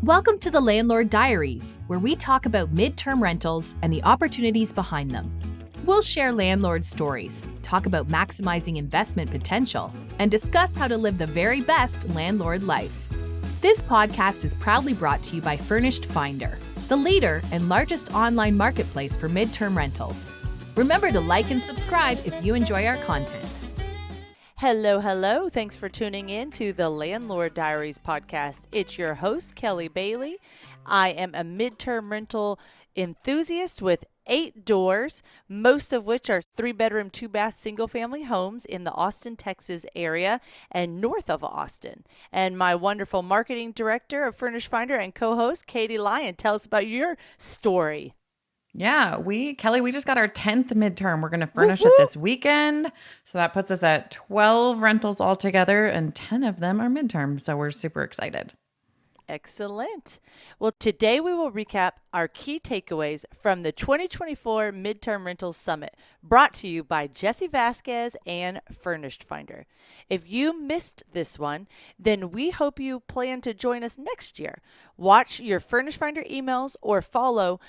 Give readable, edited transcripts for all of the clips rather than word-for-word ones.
Welcome to the Landlord Diaries, where we talk about midterm rentals and the opportunities behind them. We'll share landlord stories, talk about maximizing investment potential, and discuss how to live the very best landlord life. This podcast is proudly brought to you by Furnished Finder, the leader and largest online marketplace for midterm rentals. Remember to like and subscribe if you enjoy our content. Hello. Thanks for tuning in to the Landlord Diaries podcast. It's your host, Kelly Bailey. I am a midterm rental enthusiast with 8 doors, most of which are 3-bedroom, 2-bath, single-family homes in the Austin, Texas area and north of Austin. And my wonderful marketing director of Furnished Finder and co-host, Katie Lyon. Tell us about your story. Yeah, Kelly, we just got our 10th midterm. We're going to furnish it this weekend. So that puts us at 12 rentals altogether, and 10 of them are midterm. So we're super excited. Excellent. Well, today we will recap our key takeaways from the 2024 Midterm Rentals Summit, brought to you by Jesse Vasquez and Furnished Finder. If you missed this one, then we hope you plan to join us next year. Watch your Furnished Finder emails or follow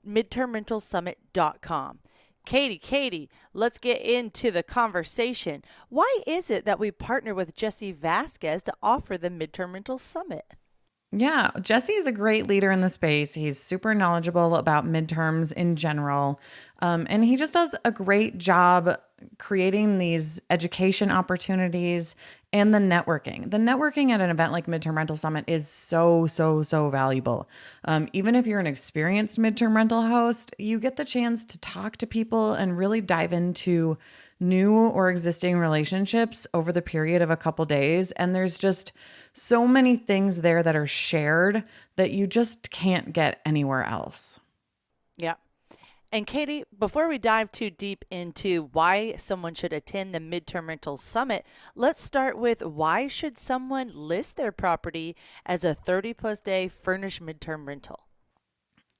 midtermrentalsummit.com. Katie, let's get into the conversation. Why is it that we partner with Jesse Vasquez to offer the Midterm Rental Summit? Yeah, Jesse is a great leader in the space. He's super knowledgeable about midterms in general. And he just does a great job creating these education opportunities and the networking. The networking at an event like Midterm Rental Summit is so valuable. Even if you're an experienced midterm rental host, you get the chance to talk to people and really dive into new or existing relationships over the period of a couple days. And there's just so many things there that are shared that you just can't get anywhere else. Yeah. And Katie, before we dive too deep into why someone should attend the Midterm Rental Summit, let's start with why should someone list their property as a 30-plus day furnished midterm rental?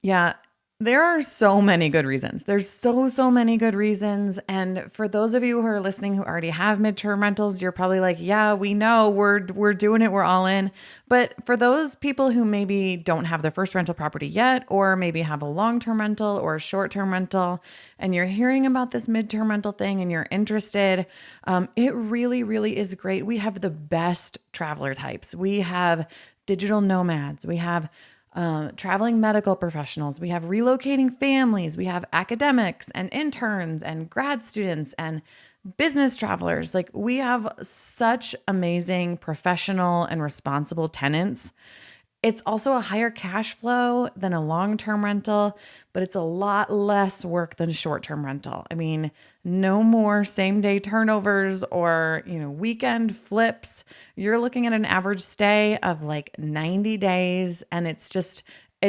Yeah, there are so many good reasons. There's so many good reasons. And for those of you who are listening who already have midterm rentals, you're probably like, yeah, we know we're doing it. We're all in. But for those people who maybe don't have their first rental property yet, or maybe have a long-term rental or a short-term rental, and you're hearing about this midterm rental thing and you're interested, it really is great. We have the best traveler types. We have digital nomads. We have traveling medical professionals. We have relocating families. We have academics and interns and grad students and business travelers. Like, we have such amazing professional and responsible tenants. It's also a higher cash flow than a long-term rental, but it's a lot less work than short-term rental. I mean, no more same-day turnovers or, weekend flips. You're looking at an average stay of like 90 days, and it's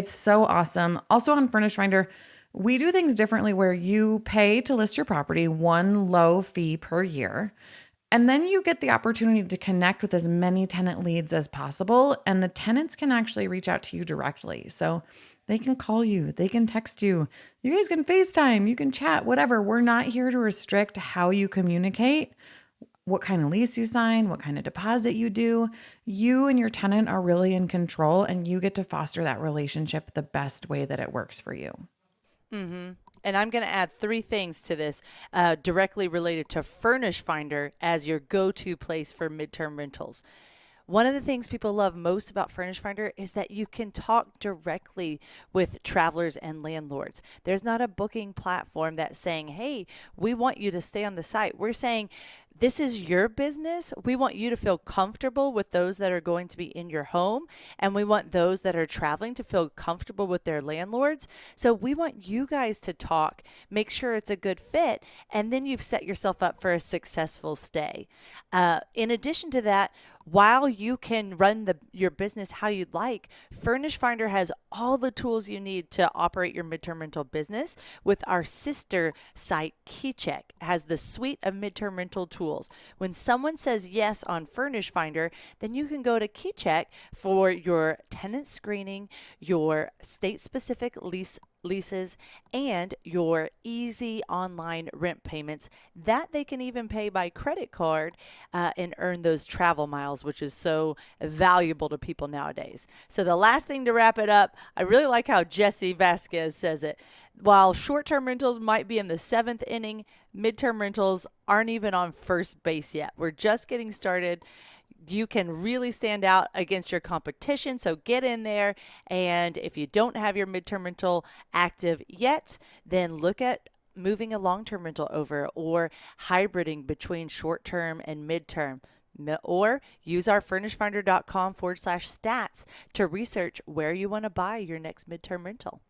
so awesome. Also on Furnished Finder, we do things differently where you pay to list your property, one low fee per year. And then you get the opportunity to connect with as many tenant leads as possible. And the tenants can actually reach out to you directly. So they can call you, they can text you, you guys can FaceTime, you can chat, whatever. We're not here to restrict how you communicate, what kind of lease you sign, what kind of deposit you do. You and your tenant are really in control, and you get to foster that relationship the best way that it works for you. Mm-hmm. And I'm going to add 3 things to this directly related to Furnished Finder as your go-to place for midterm rentals. One of the things people love most about Furnished Finder is that you can talk directly with travelers and landlords. There's not a booking platform that's saying, hey, we want you to stay on the site. We're saying, this is your business. We want you to feel comfortable with those that are going to be in your home, and we want those that are traveling to feel comfortable with their landlords. So we want you guys to talk, make sure it's a good fit, and then you've set yourself up for a successful stay. In addition to that, while you can run your business how you'd like, Furnished Finder has all the tools you need to operate your midterm rental business with our sister site, KeyCheck. It has the suite of midterm rental tools. When someone says yes on Furnished Finder, then you can go to KeyCheck for your tenant screening, your state-specific lease leases, and your easy online rent payments that they can even pay by credit card and earn those travel miles, which is so valuable to people nowadays. So the last thing to wrap it up, I really like how Jesse Vasquez says it. While short-term rentals might be in the seventh inning, midterm rentals aren't even on first base yet. We're just getting started. You can really stand out against your competition. So get in there. And if you don't have your midterm rental active yet, then look at moving a long-term rental over or hybriding between short-term and midterm. Or use our furnishedfinder.com/stats to research where you want to buy your next midterm rental.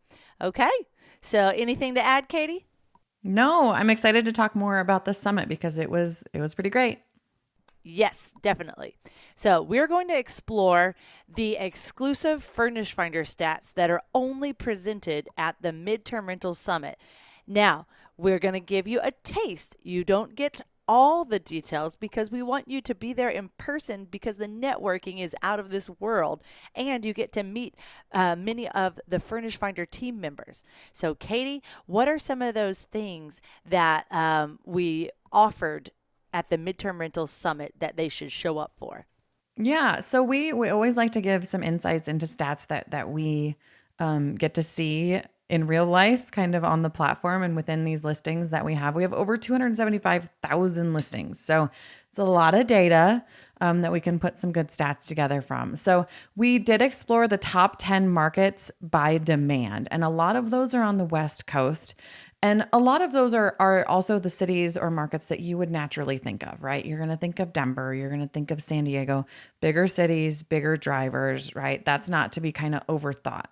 Okay. So anything to add, Katie? No, I'm excited to talk more about the summit because it was pretty great. Yes, definitely. So we're going to explore the exclusive Furnished Finder stats that are only presented at the Midterm Rental Summit. Now, we're going to give you a taste. You don't get all the details because we want you to be there in person because the networking is out of this world and you get to meet many of the Furnished Finder team members. So Katie, what are some of those things that we offered at the Midterm Rental Summit that they should show up for? Yeah, so we always like to give some insights into stats that we get to see in real life, kind of on the platform and within these listings that we have. We have over 275,000 listings. So it's a lot of data that we can put some good stats together from. So we did explore the top 10 markets by demand, and a lot of those are on the West Coast. And a lot of those are also the cities or markets that you would naturally think of, right? You're going to think of Denver, you're going to think of San Diego, bigger cities, bigger drivers, right? That's not to be kind of overthought.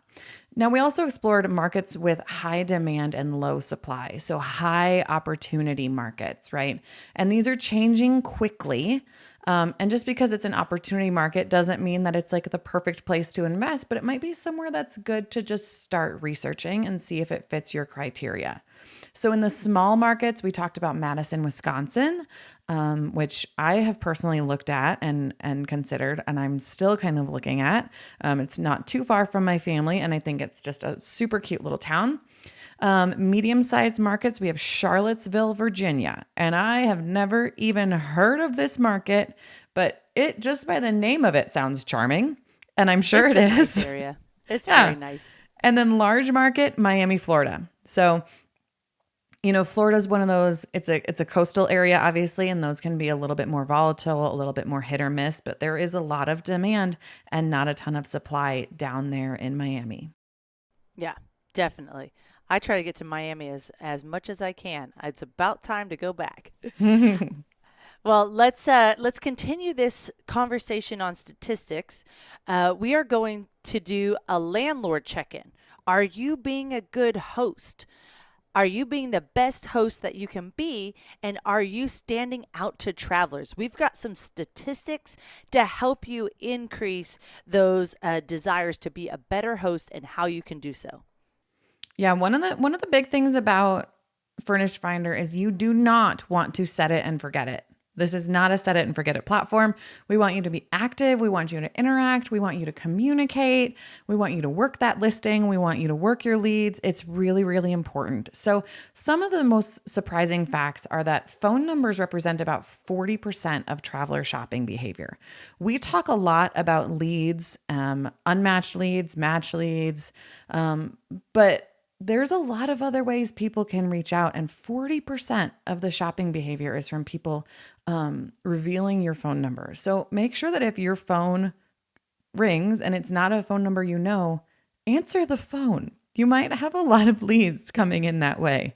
Now, we also explored markets with high demand and low supply, so high opportunity markets, right? And these are changing quickly. And just because it's an opportunity market doesn't mean that it's like the perfect place to invest, but it might be somewhere that's good to just start researching and see if it fits your criteria. So in the small markets, we talked about Madison, Wisconsin, which I have personally looked at and considered, and I'm still kind of looking at. It's not too far from my family, and I think it's just a super cute little town. Medium-sized markets, we have Charlottesville, Virginia, and I have never even heard of this market, but it just by the name of it sounds charming, and I'm sure it's it a is. Nice area. It's very nice. And then large market, Miami, Florida. So, Florida's one of those, it's a coastal area, obviously, and those can be a little bit more volatile, a little bit more hit or miss, but there is a lot of demand and not a ton of supply down there in Miami. Yeah, definitely. I try to get to Miami as much as I can. It's about time to go back. Well, let's continue this conversation on statistics. We are going to do a landlord check-in. Are you being a good host? Are you being the best host that you can be? And are you standing out to travelers? We've got some statistics to help you increase those desires to be a better host and how you can do so. Yeah, one of the big things about Furnished Finder is you do not want to set it and forget it. This is not a set it and forget it platform. We want you to be active. We want you to interact. We want you to communicate. We want you to work that listing. We want you to work your leads. It's really, really important. So some of the most surprising facts are that phone numbers represent about 40% of traveler shopping behavior. We talk a lot about leads, unmatched leads, match leads, but there's a lot of other ways people can reach out, and 40% of the shopping behavior is from people revealing your phone number. So make sure that if your phone rings and it's not a phone number answer the phone. You might have a lot of leads coming in that way.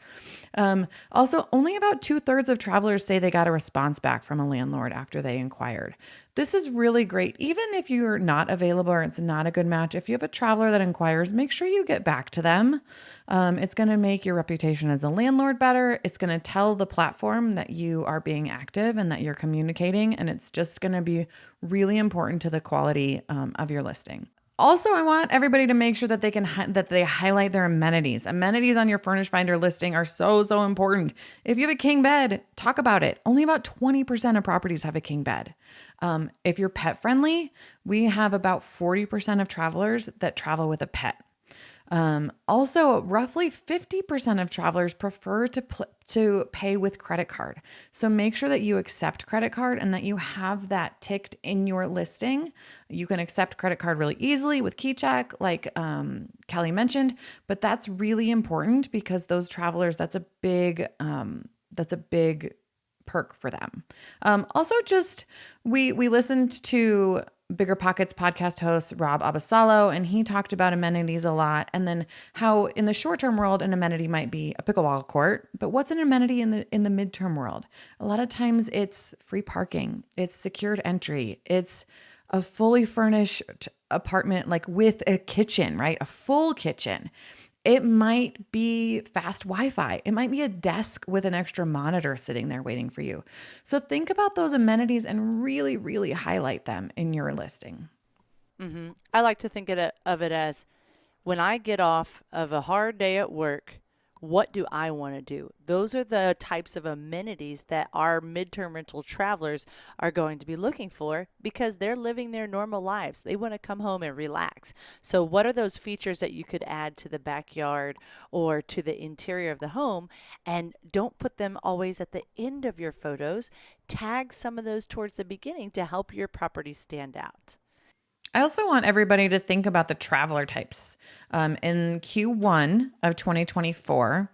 Also, only about 2/3 of travelers say they got a response back from a landlord after they inquired. This is really great. Even if you're not available or it's not a good match, if you have a traveler that inquires, make sure you get back to them. It's going to make your reputation as a landlord better. It's going to tell the platform that you are being active and that you're communicating, and it's just going to be really important to the quality of your listing. Also, I want everybody to make sure that they highlight their amenities. Amenities on your Furnished Finder listing are so important. If you have a king bed, talk about it. Only about 20% of properties have a king bed. If you're pet friendly, we have about 40% of travelers that travel with a pet. Also, roughly 50% of travelers prefer to pay with credit card. So make sure that you accept credit card and that you have that ticked in your listing. You can accept credit card really easily with KeyCheck, like Kelly mentioned, but that's really important because those travelers, that's a big perk for them. Also, just we listened to Bigger Pockets podcast host Rob Abasalo, and he talked about amenities a lot, and then how in the short-term world an amenity might be a pickleball court, but what's an amenity in the midterm world? A lot of times it's free parking, it's secured entry, it's a fully furnished apartment like with a kitchen, right? A full kitchen. It might be fast Wi-Fi. It might be a desk with an extra monitor sitting there waiting for you. So think about those amenities and really, really highlight them in your listing. I like to think of it as when I get off of a hard day at work, what do I want to do? Those are the types of amenities that our midterm rental travelers are going to be looking for because they're living their normal lives. They want to come home and relax. So what are those features that you could add to the backyard or to the interior of the home? And don't put them always at the end of your photos. Tag some of those towards the beginning to help your property stand out. I also want everybody to think about the traveler types. In Q1 of 2024,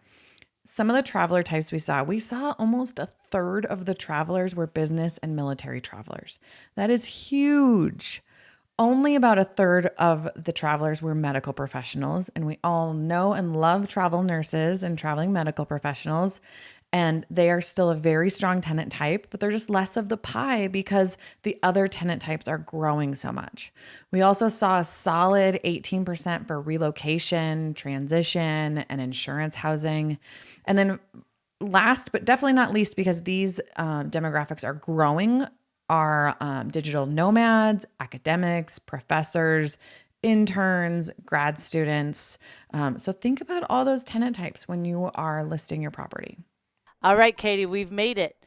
some of the traveler types we saw almost a third of the travelers were business and military travelers. That is huge. Only about a third of the travelers were medical professionals, and we all know and love travel nurses and traveling medical professionals. And they are still a very strong tenant type, but they're just less of the pie because the other tenant types are growing so much. We also saw a solid 18% for relocation, transition, and insurance housing. And then last, but definitely not least, because these demographics are growing, are digital nomads, academics, professors, interns, grad students. So think about all those tenant types when you are listing your property. All right, Katie, we've made it.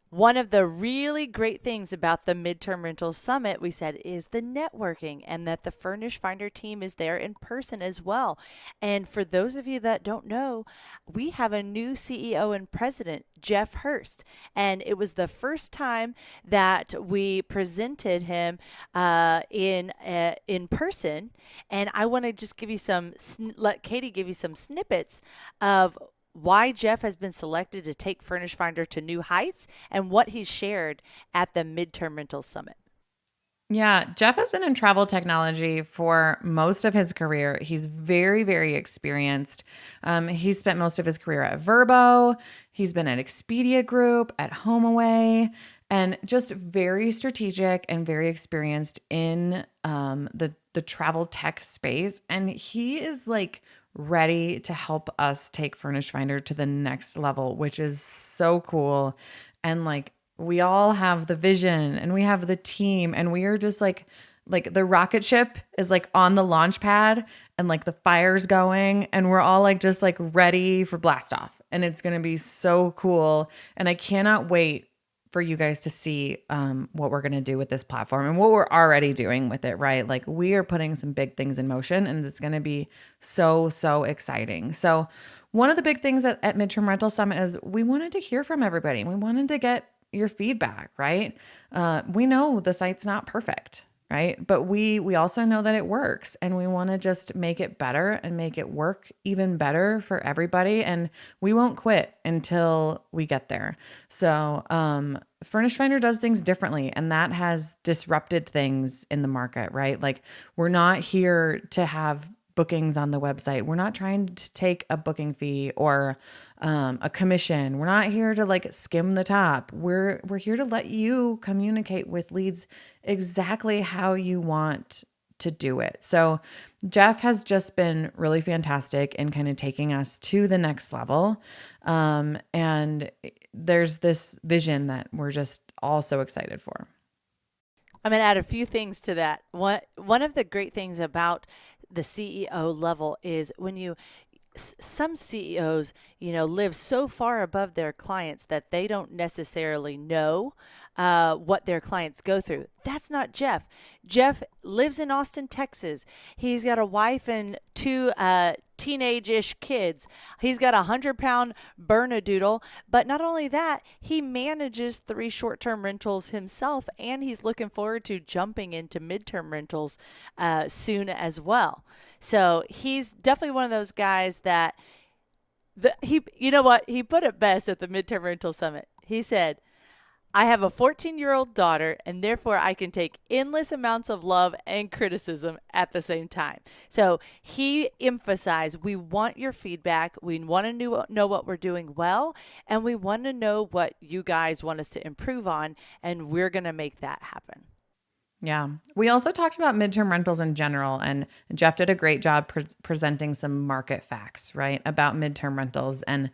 One of the really great things about the Midterm Rental Summit, we said, is the networking and that the Furnished Finder team is there in person as well. And for those of you that don't know, we have a new CEO and president, Jeff Hurst. And it was the first time that we presented him in person. And I want to just give you let Katie give you some snippets of why Jeff has been selected to take Furnished Finder to new heights and what he's shared at the Midterm Rental Summit. Yeah, Jeff has been in travel technology for most of his career. He's very, very experienced. He's spent most of his career at Vrbo. He's been at Expedia Group, at HomeAway, and just very strategic and very experienced in the travel tech space. And he is like ready to help us take Furnished Finder to the next level, which is so cool. And like, we all have the vision and we have the team and we are just like the rocket ship is like on the launch pad and like the fire's going and we're all like just like ready for blast off. And it's going to be so cool. And I cannot wait for you guys to see what we're going to do with this platform and what we're already doing with it, right? Like we are putting some big things in motion and it's going to be so, so exciting. So one of the big things at Midterm Rental Summit is we wanted to hear from everybody. We wanted to get your feedback, right? We know the site's not perfect, right? But we also know that it works and we want to just make it better and make it work even better for everybody. And we won't quit until we get there. So Furnished Finder does things differently and that has disrupted things in the market, right? Like we're not here to have bookings on the website. We're not trying to take a booking fee or a commission. We're not here to like skim the top. We're here to let you communicate with leads exactly how you want to do it. So Jeff has just been really fantastic in kind of taking us to the next level. And there's this vision that we're just all so excited for. I'm going to add a few things to that. One of the great things about the CEO level is when some CEOs, live so far above their clients that they don't necessarily know what their clients go through. That's not Jeff. Jeff lives in Austin, Texas. He's got a wife and two teenage-ish kids. He's got a 100-pound Bernedoodle. But not only that, he manages 3 short-term rentals himself, and he's looking forward to jumping into midterm rentals soon as well. So he's definitely one of those guys that you know what? He put it best at the Midterm Rental Summit. He said, I have a 14-year-old daughter, and therefore I can take endless amounts of love and criticism at the same time. So he emphasized, we want your feedback. We want to know what we're doing well, and we want to know what you guys want us to improve on, and we're going to make that happen. Yeah. We also talked about midterm rentals in general, and Jeff did a great job presenting some market facts, right, about midterm rentals. And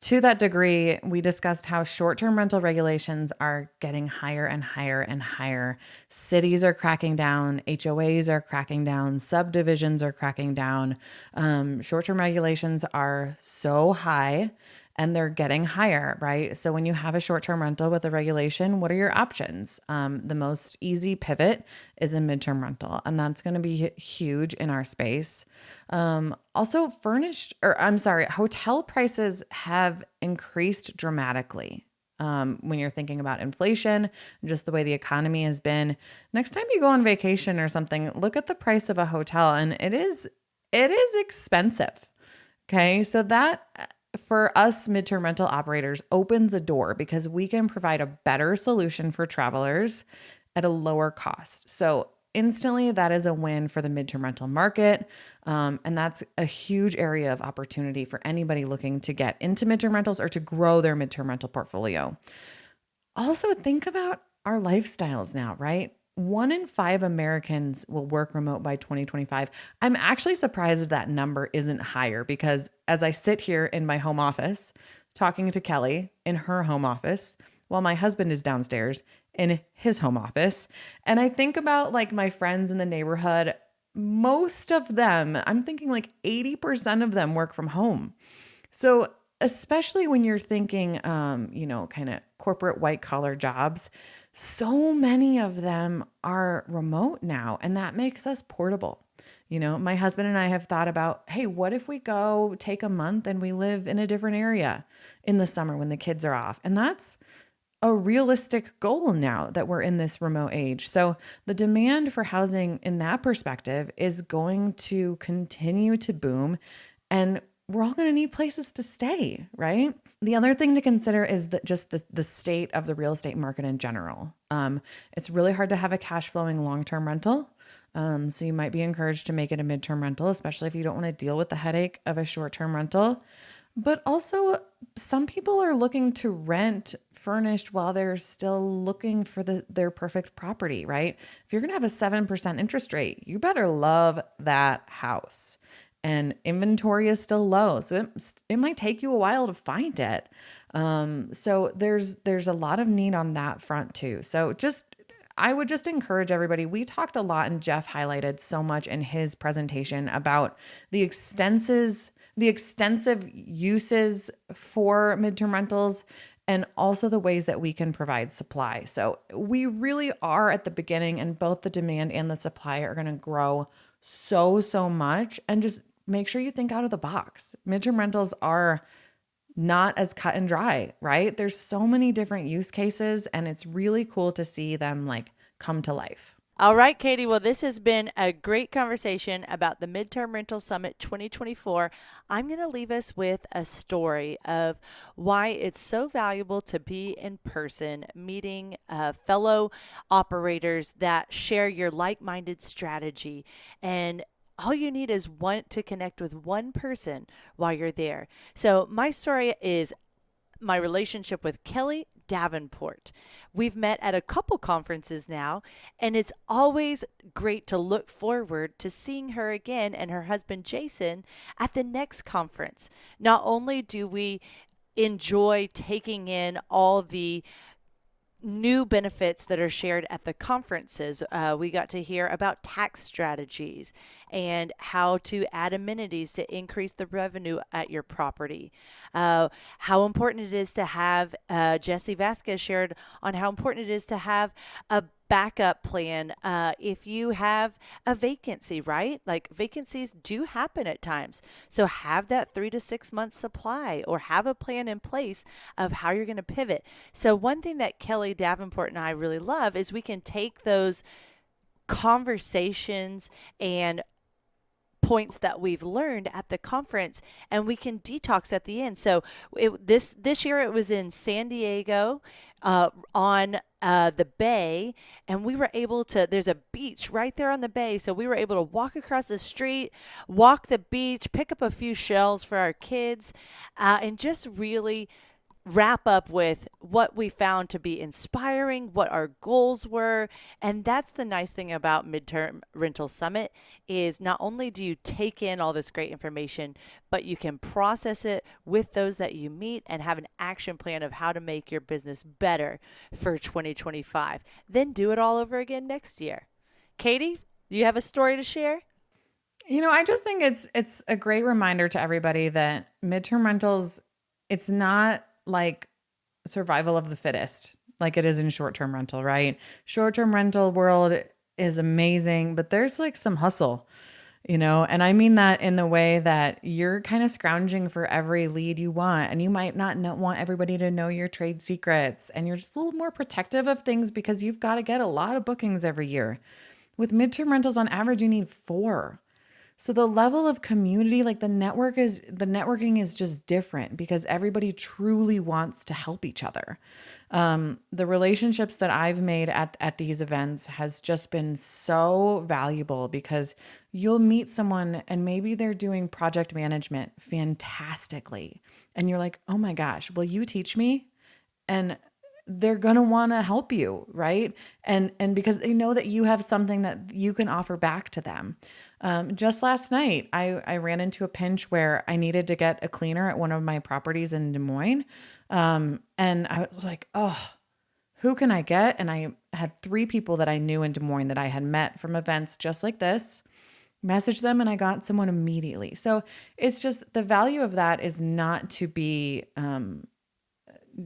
to that degree, we discussed how short-term rental regulations are getting higher and higher and higher. Cities are cracking down, HOAs are cracking down, subdivisions are cracking down. Short-term regulations are so high and they're getting higher, right? So when you have a short-term rental with a regulation, what are your options? The most easy pivot is a midterm rental, and that's going to be huge in our space. Also hotel prices have increased dramatically. When you're thinking about inflation, just the way the economy has been. Next time you go on vacation or something, look at the price of a hotel, and it is expensive. Okay, so that for us midterm rental operators opens a door because we can provide a better solution for travelers at a lower cost. So instantly that is a win for the midterm rental market. And that's a huge area of opportunity for anybody looking to get into midterm rentals or to grow their midterm rental portfolio. Also think about our lifestyles now, right? 1 in 5 Americans will work remote by 2025. I'm actually surprised that number isn't higher because as I sit here in my home office talking to Kelly in her home office while my husband is downstairs in his home office, and I think about like my friends in the neighborhood, most of them, I'm thinking like 80% of them work from home. So especially when you're thinking, kind of corporate white collar jobs, so many of them are remote now, and that makes us portable. My husband and I have thought about, hey, what if we go take a month and we live in a different area in the summer when the kids are off? And that's a realistic goal now that we're in this remote age. So the demand for housing in that perspective is going to continue to boom, and we're all going to need places to stay, right? The other thing to consider is that just the state of the real estate market in general. It's really hard to have a cash flowing long-term rental. So you might be encouraged to make it a midterm rental, especially if you don't want to deal with the headache of a short-term rental. But also some people are looking to rent furnished while they're still looking for their perfect property, right? If you're going to have a 7% interest rate, you better love that house. And inventory is still low, so it might take you a while to find it. So there's a lot of need on that front too. So I would just encourage everybody. We talked a lot, and Jeff highlighted so much in his presentation about the extensive uses for midterm rentals and also the ways that we can provide supply. So we really are at the beginning, and both the demand and the supply are going to grow so much. And just make sure you think out of the box. Midterm rentals are not as cut and dry, right? There's so many different use cases, and it's really cool to see them like come to life. All right, Katie. Well, this has been a great conversation about the Midterm Rental Summit 2024. I'm going to leave us with a story of why it's so valuable to be in person, meeting fellow operators that share your like-minded strategy. And all you need is to connect with one person while you're there. So my story is my relationship with Kelly Davenport. We've met at a couple conferences now, and it's always great to look forward to seeing her again and her husband Jason at the next conference. Not only do we enjoy taking in all the new benefits that are shared at the conferences. We got to hear about tax strategies and how to add amenities to increase the revenue at your property. How important it is to have, Jesse Vasquez shared on how important it is to have a backup plan if you have a vacancy, right? Like vacancies do happen at times. So have that 3 to 6 month supply or have a plan in place of how you're going to pivot. So one thing that Kelly Davenport and I really love is we can take those conversations and points that we've learned at the conference and we can detox at the end. So this year it was in San Diego on the bay, and we were able to, there's a beach right there on the bay, so we were able to walk across the street, walk the beach, pick up a few shells for our kids, and just really wrap up with what we found to be inspiring, what our goals were. And that's the nice thing about Midterm Rental Summit is not only do you take in all this great information, but you can process it with those that you meet and have an action plan of how to make your business better for 2025. Then do it all over again next year. Katie, do you have a story to share? I just think it's a great reminder to everybody that midterm rentals, it's not like survival of the fittest like it is in short-term rental, right? Short-term rental world is amazing, but there's like some hustle, and I mean that in the way that you're kind of scrounging for every lead you want, and you might not want everybody to know your trade secrets, and you're just a little more protective of things because you've got to get a lot of bookings every year. With midterm rentals, on average, you need 4. So the level of community, like the networking is just different because everybody truly wants to help each other. The relationships that I've made at these events has just been so valuable because you'll meet someone and maybe they're doing project management fantastically. And you're like, oh my gosh, will you teach me? And they're going to want to help you, right? And because they know that you have something that you can offer back to them. Just last night, I ran into a pinch where I needed to get a cleaner at one of my properties in Des Moines. And I was like, oh, who can I get? And I had 3 people that I knew in Des Moines that I had met from events just like this. Messaged them and I got someone immediately. So it's just the value of that is not to be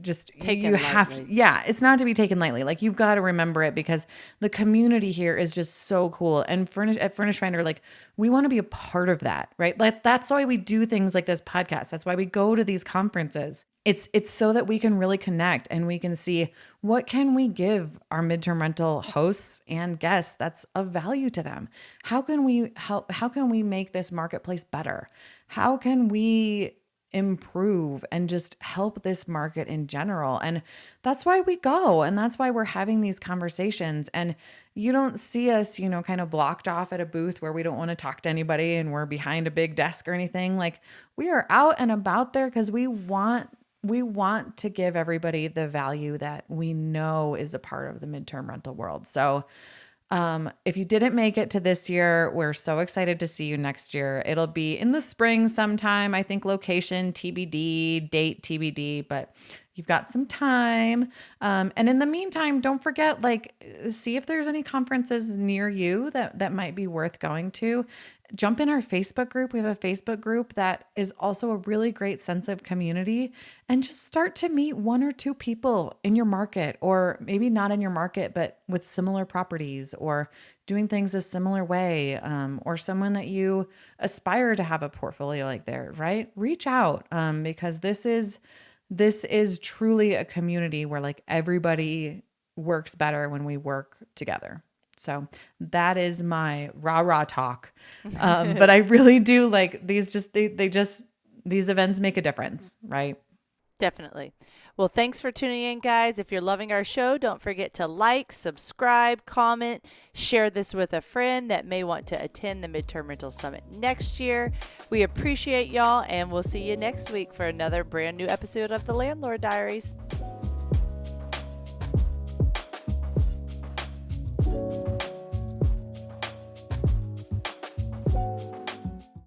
just taken you have lightly. it's not to be taken lightly. Like you've got to remember it because the community here is just so cool. And at Furnished Finder, like we want to be a part of that, right? Like that's why we do things like this podcast. That's why we go to these conferences. It's so that we can really connect and we can see what can we give our midterm rental hosts and guests that's of value to them. How can we help? How can we make this marketplace better? How can we improve and just help this market in general? And that's why we go. And that's why we're having these conversations. And you don't see us, kind of blocked off at a booth where we don't want to talk to anybody and we're behind a big desk or anything. Like we are out and about there because we want to give everybody the value that we know is a part of the midterm rental world. So if you didn't make it to this year, we're so excited to see you next year. It'll be in the spring sometime. I think location TBD, date TBD, but you've got some time. And in the meantime, don't forget, see if there's any conferences near you that might be worth going to. Jump in our Facebook group. We have a Facebook group that is also a really great sense of community, and just start to meet 1 or 2 people in your market, or maybe not in your market, but with similar properties or doing things a similar way, or someone that you aspire to have a portfolio like theirs, right? Reach out because this is truly a community where everybody works better when we work together. So that is my rah-rah talk. But I really do these events make a difference, right? Definitely. Well, thanks for tuning in, guys. If you're loving our show, don't forget to like, subscribe, comment, share this with a friend that may want to attend the Midterm Rental Summit next year. We appreciate y'all, and we'll see you next week for another brand new episode of the Landlord Diaries.